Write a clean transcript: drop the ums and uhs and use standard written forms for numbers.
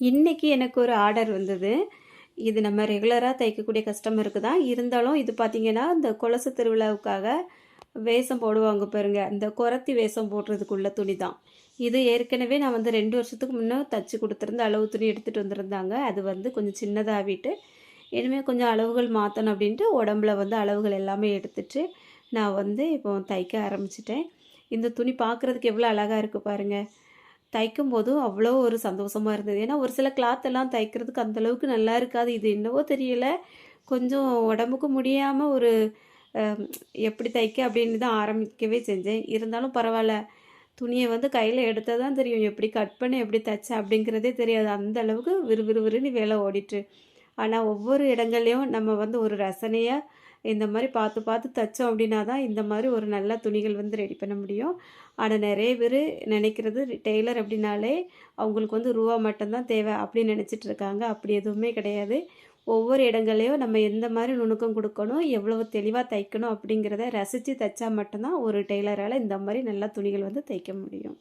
இன்னைக்கு எனக்கு ஒரு ஆர்டர் வந்தது. இது நம்ம ரெகுலராக தைக்கக்கூடிய கஸ்டமருக்கு தான். இருந்தாலும் இது பார்த்தீங்கன்னா, இந்த கொலசு திருவிழாவுக்காக வேஷம் போடுவாங்க பாருங்க. இந்த கொறத்தி வேஷம் போடுறதுக்குள்ள துணி தான். இது ஏற்கனவே நான் வந்து 2 வருஷத்துக்கு முன்னே தச்சு கொடுத்துருந்த அளவு துணி எடுத்துகிட்டு வந்திருந்தாங்க. அது வந்து கொஞ்சம் சின்னதாகிட்டு, இனிமேல் கொஞ்சம் அளவுகள் மாற்றணும் அப்படின்ட்டு உடம்புல வந்து அளவுகள் எல்லாமே எடுத்துட்டு நான் வந்து இப்போ தைக்க ஆரம்பிச்சிட்டேன். இந்த துணி பார்க்குறதுக்கு எவ்வளோ அழகாக இருக்குது பாருங்கள். தைக்கும்போதும் அவ்வளோ ஒரு சந்தோஷமா இருந்தது. ஏன்னா ஒரு சில கிளாத் எல்லாம் தைக்கிறதுக்கு அந்த அளவுக்கு நல்லா இருக்காது. இது என்னவோ தெரியல. கொஞ்சம் உடம்புக்கு முடியாம ஒரு அ எப்படி தைக்க அப்படின்னு தான் ஆரம்பிக்கவே செஞ்சேன். இருந்தாலும் பரவால்ல. துணிய வந்து கையில எடுத்தா தான் தெரியும். எப்படி கட் பண்ணி எப்படி தைச்சேன் அப்படிங்கிறதே தெரியாது. அந்த அளவுக்கு விறுவிறுவிறுன்னு வேலை ஓடிட்டு. ஆனா ஒவ்வொரு இடங்கள்லயும் நம்ம வந்து ஒரு ரசனையா இந்த மாரி பார்த்து பார்த்து தைச்சோம் அப்படின்னா தான் இந்த மாதிரி ஒரு நல்ல துணிகள் வந்து ரெடி பண்ண முடியும். ஆனா நெறைய பேரு நெனைக்கிறது டெய்லர் அப்படின்னாலே அவங்களுக்கு வந்து ரூவா மட்டும் தான் தேவை அப்படின்னு நெனைச்சிட்டு இருக்காங்க. அப்படி எதுவுமே கிடையாது. ஒவ்வொரு இடங்கள்லயும் நம்ம எந்த மாரி நுணுக்கம் குடுக்கணும், எவ்வளவு தெளிவா தைக்கணும் அப்படிங்கிறத ரசிச்சு தைச்சா மட்டும் தான் ஒரு டெய்லரால இந்த மாரி நல்ல துணிகள் வந்து தைக்க முடியும்.